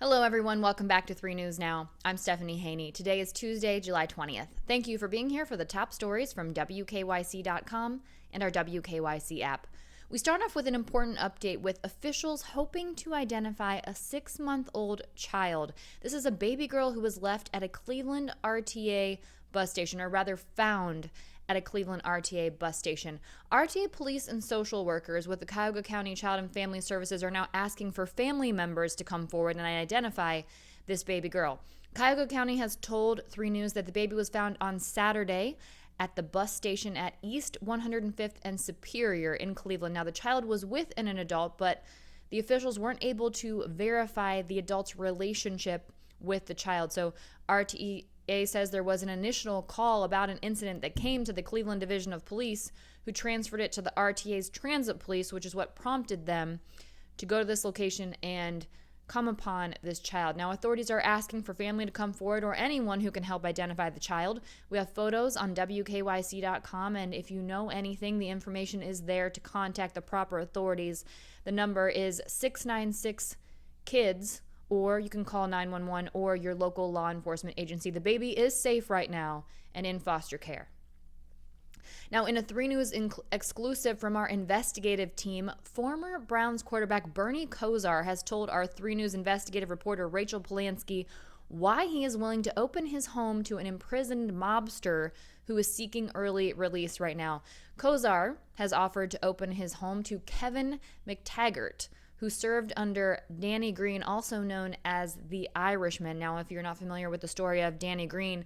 Hello, everyone. Welcome back to 3 News Now. I'm Stephanie Haney. Today is Tuesday, July 20th. Thank you for being here for the top stories from WKYC.com and our WKYC app. We start off with an important update with officials hoping to identify a 6-month-old child. This is a baby girl who was left at a Cleveland RTA bus station, or rather found at a Cleveland RTA bus station. RTA police and social workers with the Cuyahoga County Child and Family Services are now asking for family members to come forward and identify this baby girl. Cuyahoga County has told 3 News that the baby was found on Saturday at the bus station at East 105th and Superior in Cleveland. Now, the child was with an adult, but the officials weren't able to verify the adult's relationship with the child. So RTA says there was an initial call about an incident that came to the Cleveland Division of Police, who transferred it to the RTA's Transit Police, which is what prompted them to go to this location and come upon this child. Now, authorities are asking for family to come forward or anyone who can help identify the child. We have photos on WKYC.com, and if you know anything, the information is there to contact the proper authorities. The number is 696-KIDS, or you can call 911 or your local law enforcement agency. The baby is safe right now and in foster care. Now, in a 3 News exclusive from our investigative team, former Browns quarterback Bernie Kosar has told our 3 News investigative reporter Rachel Polanski why he is willing to open his home to an imprisoned mobster who is seeking early release right now. Kosar has offered to open his home to Kevin McTaggart, who served under Danny Green, also known as the Irishman. Now, if you're not familiar with the story of Danny Green,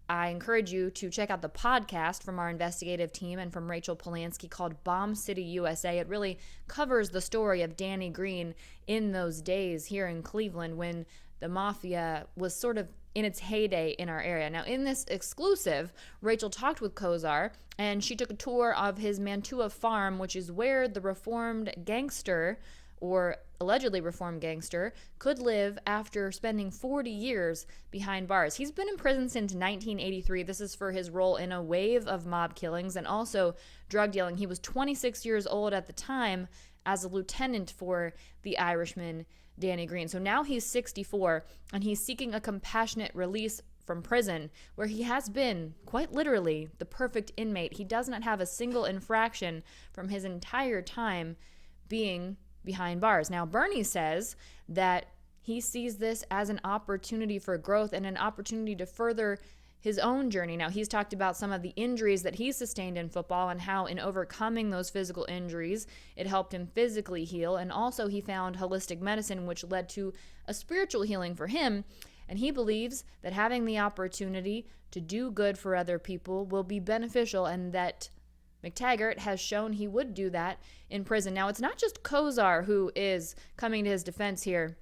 I encourage you to check out the podcast from our investigative team and from Rachel Polanski called Bomb City, USA. It really covers the story of Danny Green in those days here in Cleveland when the mafia was sort of in its heyday in our area. Now, in this exclusive, Rachel talked with Kosar, and she took a tour of his Mantua farm, which is where the reformed gangster, or allegedly reformed gangster, could live after spending 40 years behind bars. He's been in prison since 1983. This is for his role in a wave of mob killings and also drug dealing. He was 26 years old at the time as a lieutenant for the Irishman, Danny Green. So now he's 64, and he's seeking a compassionate release from prison, where he has been, quite literally, the perfect inmate. He does not have a single infraction from his entire time being behind bars. Now, Bernie says that he sees this as an opportunity for growth and an opportunity to further his own journey. Now, he's talked about some of the injuries that he sustained in football and how in overcoming those physical injuries, it helped him physically heal. And also he found holistic medicine, which led to a spiritual healing for him. And he believes that having the opportunity to do good for other people will be beneficial, and that McTaggart has shown he would do that in prison. Now, it's not just Kosar who is coming to his defense here.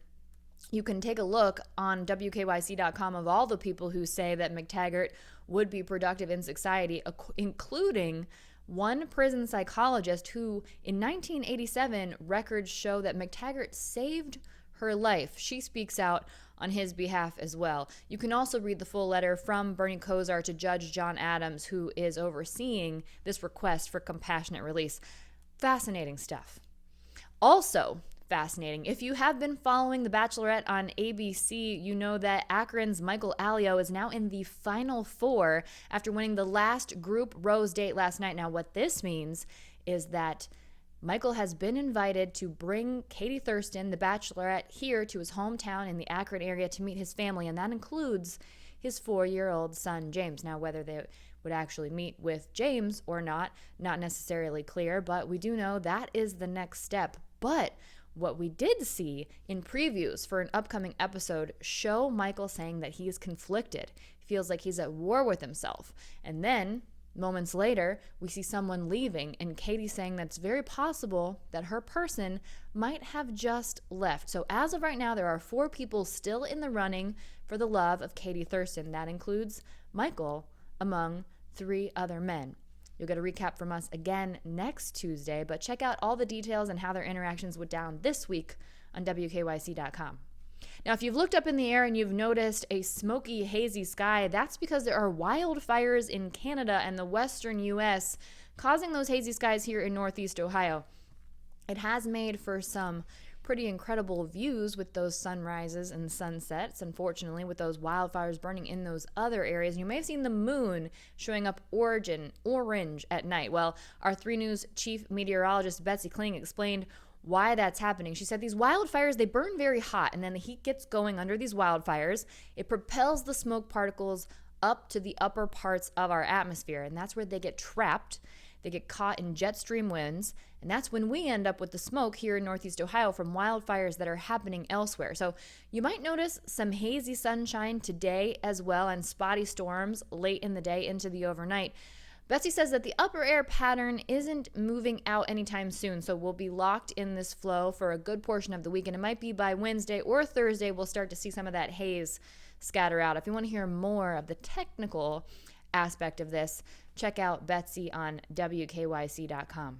You can take a look on WKYC.com of all the people who say that McTaggart would be productive in society, including one prison psychologist who, in 1987, records show that McTaggart saved her life. She speaks out on his behalf as well. You can also read the full letter from Bernie Kosar to Judge John Adams, who is overseeing this request for compassionate release. Fascinating stuff. Also fascinating, if you have been following The Bachelorette on ABC, you know that Akron's Michael Allio is now in the Final Four after winning the last group rose date last night. Now, what this means is that Michael has been invited to bring Katie Thurston, the Bachelorette, here to his hometown in the Akron area to meet his family, and that includes his 4-year-old son, James. Now, whether they would actually meet with James or not necessarily clear, but we do know that is the next step. But what we did see in previews for an upcoming episode show Michael saying that he is conflicted. He feels like he's at war with himself. And then moments later, we see someone leaving, and Katie saying that it's very possible that her person might have just left. So as of right now, there are 4 people still in the running for the love of Katie Thurston. That includes Michael, among 3 other men. You'll get a recap from us again next Tuesday, but check out all the details and how their interactions went down this week on WKYC.com. Now, if you've looked up in the air and you've noticed a smoky, hazy sky, that's because there are wildfires in Canada and the western U.S. causing those hazy skies here in northeast Ohio. It has made for some pretty incredible views with those sunrises and sunsets, unfortunately, with those wildfires burning in those other areas. You may have seen the moon showing up orange at night. Well, our 3 News chief meteorologist Betsy Kling explained why that's happening. She said these wildfires, they burn very hot, and then the heat gets going under these wildfires. It propels the smoke particles up to the upper parts of our atmosphere, and that's where they get trapped. They get caught in jet stream winds, and that's when we end up with the smoke here in Northeast Ohio from wildfires that are happening elsewhere. So you might notice some hazy sunshine today as well, and spotty storms late in the day into the overnight. Betsy says that the upper air pattern isn't moving out anytime soon, so we'll be locked in this flow for a good portion of the week, and it might be by Wednesday or Thursday we'll start to see some of that haze scatter out. If you want to hear more of the technical aspect of this, check out Betsy on WKYC.com.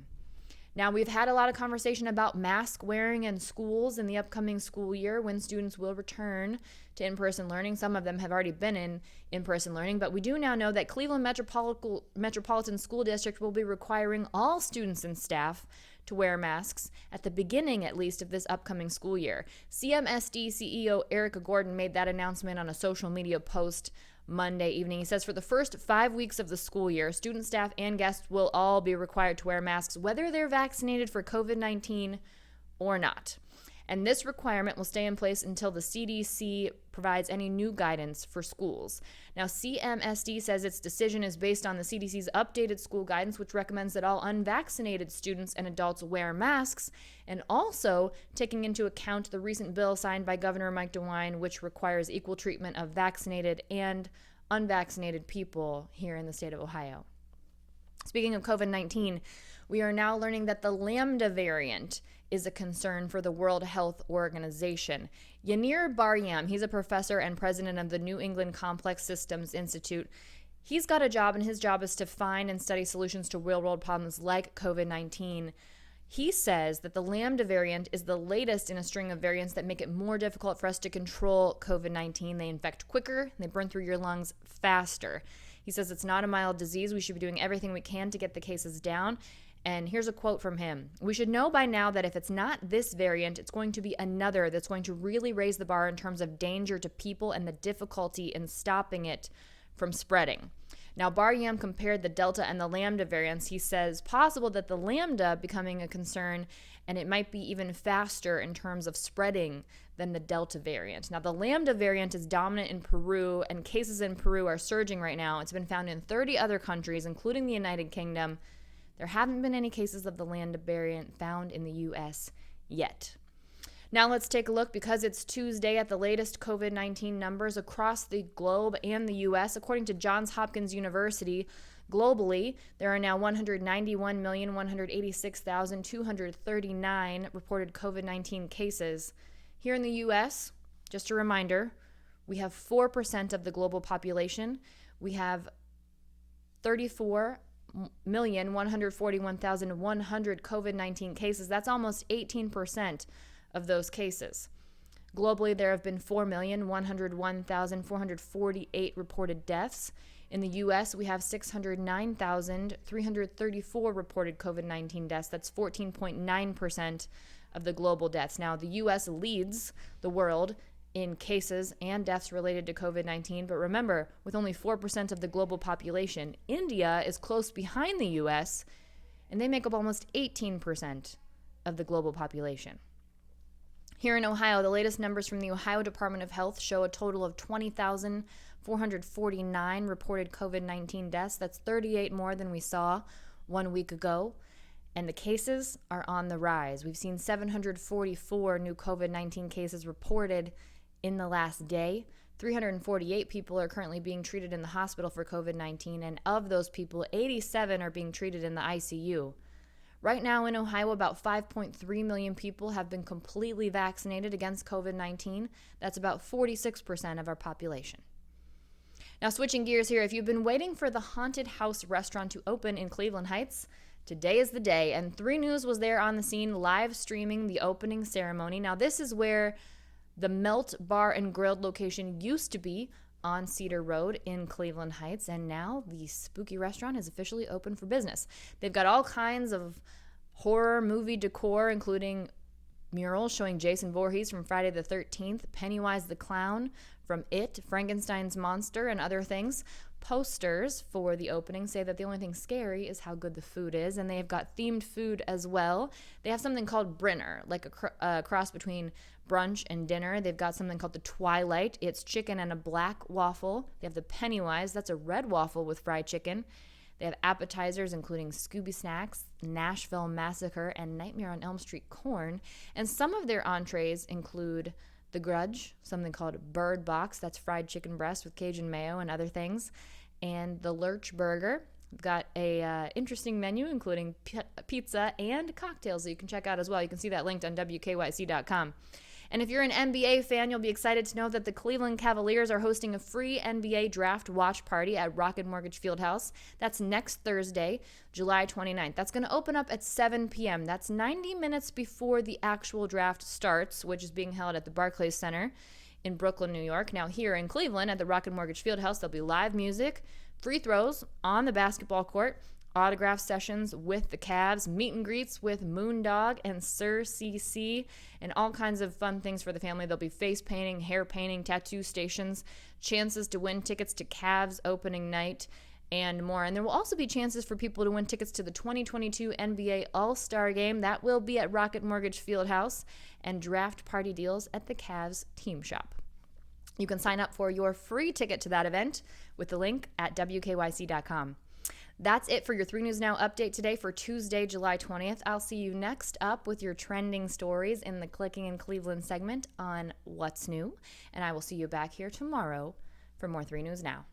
Now, we've had a lot of conversation about mask wearing in schools in the upcoming school year when students will return to in-person learning. Some of them have already been in-person learning, but we do now know that Cleveland Metropolitan School District will be requiring all students and staff to wear masks at the beginning, at least, of this upcoming school year. CMSD CEO Eric Gordon made that announcement on a social media post Monday evening. He says for the first 5 weeks of the school year, students, staff, and guests will all be required to wear masks, whether they're vaccinated for COVID-19 or not. And this requirement will stay in place until the CDC provides any new guidance for schools. Now, CMSD says its decision is based on the CDC's updated school guidance, which recommends that all unvaccinated students and adults wear masks, and also taking into account the recent bill signed by Governor Mike DeWine, which requires equal treatment of vaccinated and unvaccinated people here in the state of Ohio. Speaking of COVID-19, we are now learning that the Lambda variant is a concern for the World Health Organization. Yanir Baryam, he's a professor and president of the New England Complex Systems Institute. He's got a job, and his job is to find and study solutions to real-world problems like COVID-19. He says that the Lambda variant is the latest in a string of variants that make it more difficult for us to control COVID-19. They infect quicker, they burn through your lungs faster. He says it's not a mild disease. We should be doing everything we can to get the cases down. And here's a quote from him. We should know by now that if it's not this variant, it's going to be another that's going to really raise the bar in terms of danger to people and the difficulty in stopping it from spreading. Now, Baryam compared the Delta and the Lambda variants. He says possible that the Lambda becoming a concern, and it might be even faster in terms of spreading than the Delta variant. Now, the Lambda variant is dominant in Peru, and cases in Peru are surging right now. It's been found in 30 other countries, including the United Kingdom. There haven't been any cases of the Lambda variant found in the U.S. yet. Now let's take a look, because it's Tuesday, at the latest COVID-19 numbers across the globe and the U.S. According to Johns Hopkins University, globally, there are now 191,186,239 reported COVID-19 cases. Here in the U.S., just a reminder, we have 4% of the global population. We have 34,141,100 COVID-19 cases. That's almost 18% of those cases. Globally, there have been 4,101,448 reported deaths. In the U.S., we have 609,334 reported COVID-19 deaths. That's 14.9% of the global deaths. Now, the U.S. leads the world in cases and deaths related to COVID-19. But remember, with only 4% of the global population, India is close behind the U.S., and they make up almost 18% of the global population. Here in Ohio, the latest numbers from the Ohio Department of Health show a total of 20,449 reported COVID-19 deaths. That's 38 more than we saw 1 week ago. And the cases are on the rise. We've seen 744 new COVID-19 cases reported in the last day. 348 people are currently being treated in the hospital for COVID-19, and of those people, 87 are being treated in the ICU. Right now in Ohio, about 5.3 million people have been completely vaccinated against COVID-19. That's about 46% of our population. Now, switching gears here, if you've been waiting for the Haunted House restaurant to open in Cleveland Heights, today is the day, and 3 News was there on the scene live streaming the opening ceremony. Now, this is where the Melt Bar and Grilled location used to be on Cedar Road in Cleveland Heights, and now the spooky restaurant is officially open for business. They've got all kinds of horror movie decor, including murals showing Jason Voorhees from Friday the 13th, Pennywise the Clown from It, Frankenstein's Monster, and other things. Posters for the opening say that the only thing scary is how good the food is, and they've got themed food as well. They have something called Brinner, like a cross between brunch and dinner. They've got something called the Twilight. It's chicken and a black waffle. They have the Pennywise. That's a red waffle with fried chicken. They have appetizers including Scooby Snacks, Nashville Massacre, and Nightmare on Elm Street corn. And some of their entrees include The Grudge, something called Bird Box. That's fried chicken breast with Cajun mayo and other things. And the Lurch Burger. We've got a interesting menu including pizza and cocktails that you can check out as well. You can see that linked on WKYC.com. And if you're an NBA fan, you'll be excited to know that the Cleveland Cavaliers are hosting a free NBA draft watch party at Rocket Mortgage Fieldhouse. That's next Thursday, July 29th. That's going to open up at 7 p.m. That's 90 minutes before the actual draft starts, which is being held at the Barclays Center in Brooklyn, New York. Now here in Cleveland at the Rocket Mortgage Fieldhouse, there'll be live music, free throws on the basketball court, autograph sessions with the Cavs, meet and greets with Moondog and Sir CC, and all kinds of fun things for the family. There'll be face painting, hair painting, tattoo stations, chances to win tickets to Cavs opening night, and more. And there will also be chances for people to win tickets to the 2022 NBA All-Star Game. That will be at Rocket Mortgage Fieldhouse, and draft party deals at the Cavs team shop. You can sign up for your free ticket to that event with the link at WKYC.com. That's it for your 3 News Now update today for Tuesday, July 20th. I'll see you next up with your trending stories in the Clicking in Cleveland segment on What's New, and I will see you back here tomorrow for more 3 News Now.